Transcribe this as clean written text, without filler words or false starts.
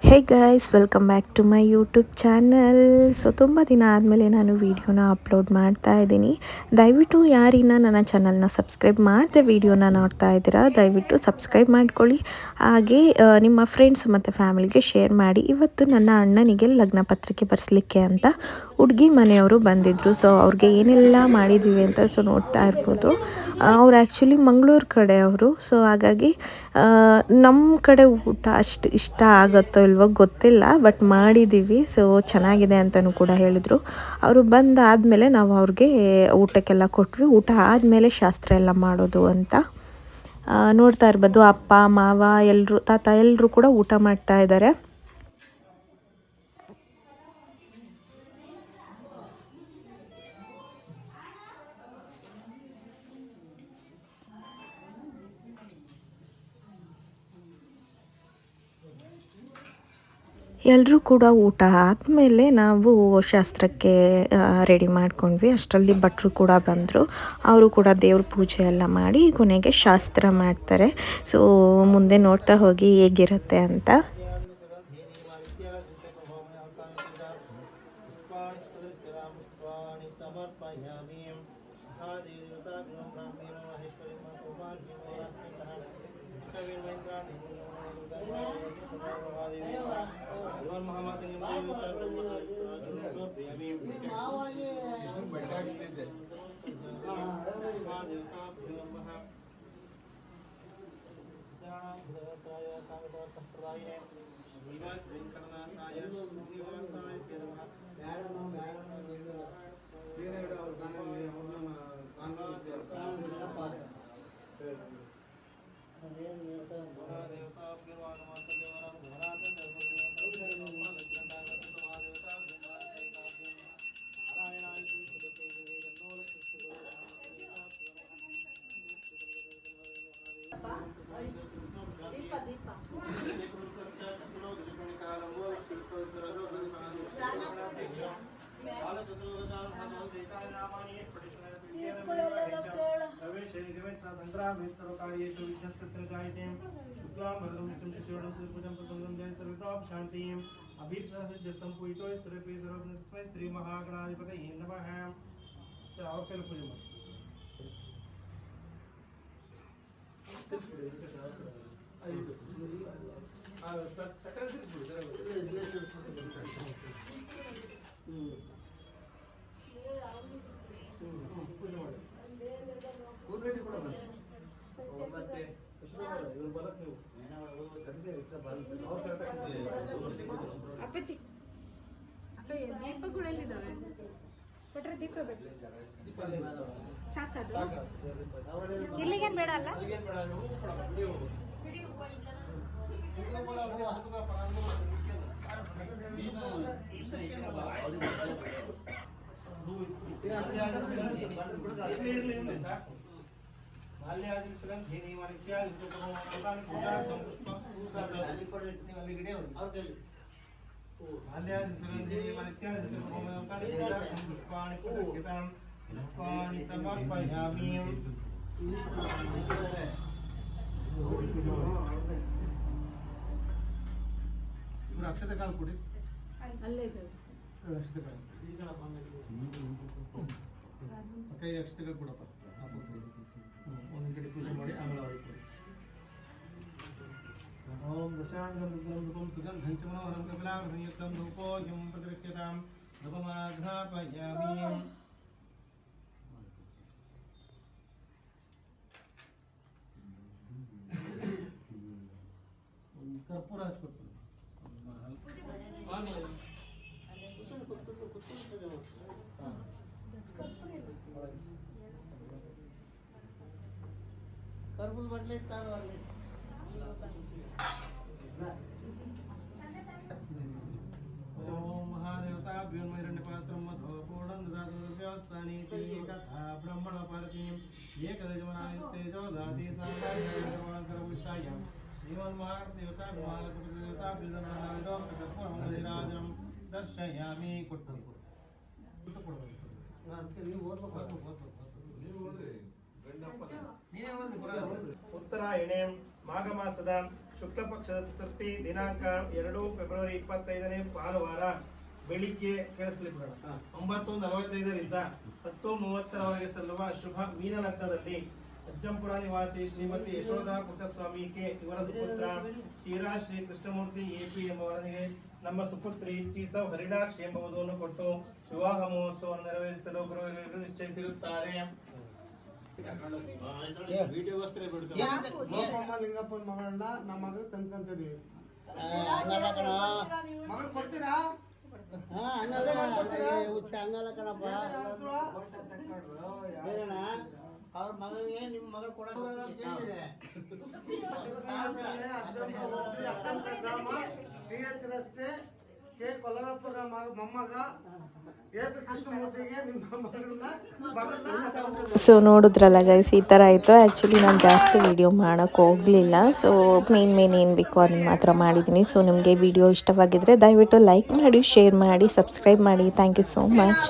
Hey guys, welcome back to my YouTube channel. So ತುಂಬ ದಿನ ಆದಮೇಲೆ ನಾನು ವೀಡಿಯೋನ ಅಪ್ಲೋಡ್ ಮಾಡ್ತಾ ಇದ್ದೀನಿ. ದಯವಿಟ್ಟು ಯಾರಿನ ನನ್ನ ಚಾನಲ್ನ ಸಬ್ಸ್ಕ್ರೈಬ್ ಮಾಡದೆ ವೀಡಿಯೋನ ನೋಡ್ತಾ ಇದ್ದೀರಾ, ದಯವಿಟ್ಟು ಸಬ್ಸ್ಕ್ರೈಬ್ ಮಾಡ್ಕೊಳ್ಳಿ. ಹಾಗೆ ನಿಮ್ಮ ಫ್ರೆಂಡ್ಸ್ ಮತ್ತು ಫ್ಯಾಮಿಲಿಗೆ ಶೇರ್ ಮಾಡಿ. ಇವತ್ತು ನನ್ನ ಅಣ್ಣನಿಗೆ ಲಗ್ನ ಪತ್ರಿಕೆ ಬರೆಸಲಿಕ್ಕೆ ಅಂತ ಹುಡುಗಿ ಮನೆಯವರು ಬಂದಿದ್ದರು. ಸೊ ಅವ್ರಿಗೆ ಏನೆಲ್ಲ ಮಾಡಿದ್ದೀವಿ ಅಂತ ನೋಡ್ತಾ ಇರ್ಬೋದು. ಅವ್ರು ಆ್ಯಕ್ಚುಲಿ ಮಂಗಳೂರು ಕಡೆ ಅವರು. ಸೊ ಹಾಗಾಗಿ ನಮ್ಮ ಕಡೆ ಊಟ ಅಷ್ಟು ಇಷ್ಟ ಆಗುತ್ತೋ ಇಲ್ವೋ ಗೊತ್ತಿಲ್ಲ, ಬಟ್ ಮಾಡಿದ್ದೀವಿ. ಸೊ ಚೆನ್ನಾಗಿದೆ ಅಂತಲೂ ಕೂಡ ಹೇಳಿದರು. ಅವರು ಬಂದಾದಮೇಲೆ ನಾವು ಅವ್ರಿಗೆ ಊಟಕ್ಕೆಲ್ಲ ಕೊಟ್ವಿ. ಊಟ ಆದಮೇಲೆ ಶಾಸ್ತ್ರ ಎಲ್ಲ ಮಾಡೋದು ಅಂತ ನೋಡ್ತಾ ಇರ್ಬೋದು. ಅಪ್ಪ ಮಾವ ಎಲ್ಲರೂ, ತಾತ ಎಲ್ಲರೂ ಕೂಡ ಊಟ ಮಾಡ್ತಾ ಇದ್ದಾರೆ. ಎಲ್ಲರೂ ಕೂಡ ಊಟ ಆದಮೇಲೆ ನಾವು ಶಾಸ್ತ್ರಕ್ಕೆ ರೆಡಿ ಮಾಡ್ಕೊಂಡ್ವಿ. ಅಷ್ಟರಲ್ಲಿ ಭಟ್ರು ಕೂಡ ಬಂದರು. ಅವರು ಕೂಡ ದೇವ್ರ ಪೂಜೆ ಎಲ್ಲ ಮಾಡಿ ಕೊನೆಗೆ ಶಾಸ್ತ್ರ ಮಾಡ್ತಾರೆ. ಸೊ ಮುಂದೆ ನೋಡ್ತಾ ಹೋಗಿ ಹೇಗಿರುತ್ತೆ ಅಂತ. ಶ್ರೀ ಮಹಾಗಣಾಧಿಪತಯೇ ನಮಃ. ಅವ್ರ ಕೈಲಿ ಪೂಜೆ ಮಾಡಿ. ಅಪ್ಪಚ್ಚಿ ದೀಪ ಕೂಡ ಎಲ್ಲಿದ್ದಾವೆ? ಕೊಟ್ರೆ ದೀಪ ಬೇಕು. ಸಾಕದು ಇಲ್ಲಿಗೇನು ಬೇಡ ಅಲ್ಲ? ಅಕ್ಷತೆ ಕಾಲು ಕೊಡಿ. ಅಲ್ಲೇ ಅಕ್ಷತೆ ಕಾಲು ಕೈ ಅಕ್ಷತೆ ಕಾಲು ಕೊಡಪ್ಪ. ಒಂದು ಕಡೆ ಪೂಜೆ ಮಾಡಿ ಆಮೇಲೆ ಅವ್ರಿಗೆ ಕೊಡಿ. ಓಂ ದಶಾಂಗಂ ಸುಗಂಧಂ ಚ ಮನೋಹರಂ ಕಪಿಲಾಂ ಸಂಯುಕ್ತಂ ಧೂಪೋಯಂ ಪ್ರತಿರಕ್ಷ್ಯತಾಂ ಧೂಪಮಾಘ್ರಾಪಯಾಮಿ. ಕರ್ಪೂರ ಹಚ್ಕೊಡ್ತೀನಿ. ಕರ್ಪೂರ ಬಟ್ಲೆ ತಾರವಾಗಲಿ. ಓಂ ಮಹಾದೇವತಾಭ್ಯೋ ಹಿರಣ್ಯಪಾತ್ರಂ ಮಧೋ ಪೂರ್ಣಂ ದದಾತು ವ್ಯವಸ್ಥಾನೀತಿ ಕಥಾ ಬ್ರಹ್ಮಣ ಪಾರತೀಂ ಏಕದಜಮನಾಯಸ್ತೇಜೋ ದಾತಿ ಸಾಂಕರವಿಷ್ಟಾಯಂ ಶ್ರೀಮನ್ ಮಹಾದೇವತಾ ಮಹಾಲಕ್ಷ್ಮೀದೇವತಾಭ್ಯೋ ಕರ್ಪೂರಮಂಗಲರಾಜಂ ದರ್ಶಯಾಮಿ. ಕೊಟ್ಟು ಉತ್ತರಾಯಣೆ ಮಾಘ ಮಾಸದ ಶುಕ್ಲ ಪಕ್ಷದ ಚತುರ್ಥಿ ದಿನಾಂಕ 2 ಫೆಬ್ರವರಿ 25ನೇ ಭಾನುವಾರ ಬೆಳಿಗ್ಗೆ ಕೇಳಿಸ್ಕೊಳ್ಳಿ ಬಿಡೋಣ 9:45ರಿಂದ 10:30ರವರೆಗೆ ಸಲ್ಲುವ ಶುಭ ಮೀನ ಲಗ್ನದಲ್ಲಿ ಅಜ್ಜಂಪುರ ನಿವಾಸಿ ಶ್ರೀಮತಿ ಯಶೋಧಾ ಪುಟ್ಟಸ್ವಾಮಿ ಕೆ ಇವರ ಸುಪುತ್ರ ಚೀರಾ ಶ್ರೀ ಕೃಷ್ಣಮೂರ್ತಿ ಎಪಿ ಎಂಬವರನಿಗೆ ನಮ್ಮ ಸುಪುತ್ರಿ ಚೀಸವ್ ಹರಿಣಾಕ್ಷಿ ಎಂಬ ವಧುವನ್ನು ಕೊಟ್ಟು ವಿವಾಹ ಮಹೋತ್ಸವವನ್ನು ನೆರವೇರಿಸಲು ಗುರುವರು ನಿಶ್ಚಯಿಸಿರುತ್ತಾರೆ. ಲಿಂಗಪ್ಪನ ಮಗಳನ್ನ ನಮ್ಮ ಮಗ ತಂದ್ಕೊಂತಿದೀವಿ. ಮಗಳು ಕೊಡ್ತೀರಾ? ಅವ್ರ ಮಗನಿಗೆ ನಿಮ್ಮ ಮಗ ಕೊಡೋಣ ಗ್ರಾಮ TH ರಸ್ತೆ ಕೆ ಕೊಲ್ಲರಪ್ಪರ ಮೊಮ್ಮಗ ಎಪಿ ಕೃಷ್ಣಮೂರ್ತಿಗೆ ನಿಮ್ಮ ಮಗಳನ್ನ ಸೊ ನೋಡಿದ್ರಲ್ಲ ಗೈಸ್, ಈ ಥರ ಆಯಿತು. ಆ್ಯಕ್ಚುಲಿ ನಾನು ಜಾಸ್ತಿ ವೀಡಿಯೋ ಮಾಡೋಕ್ಕೆ ಹೋಗಲಿಲ್ಲ. ಸೊ ಮೇನ್ ಏನು ಬೇಕೋ ಅದನ್ನು ಮಾತ್ರ ಮಾಡಿದ್ದೀನಿ. ಸೊ ನಿಮಗೆ ವಿಡಿಯೋ ಇಷ್ಟವಾಗಿದ್ದರೆ ದಯವಿಟ್ಟು ಲೈಕ್ ಮಾಡಿ, ಶೇರ್ ಮಾಡಿ, ಸಬ್ಸ್ಕ್ರೈಬ್ ಮಾಡಿ. Thank you so much.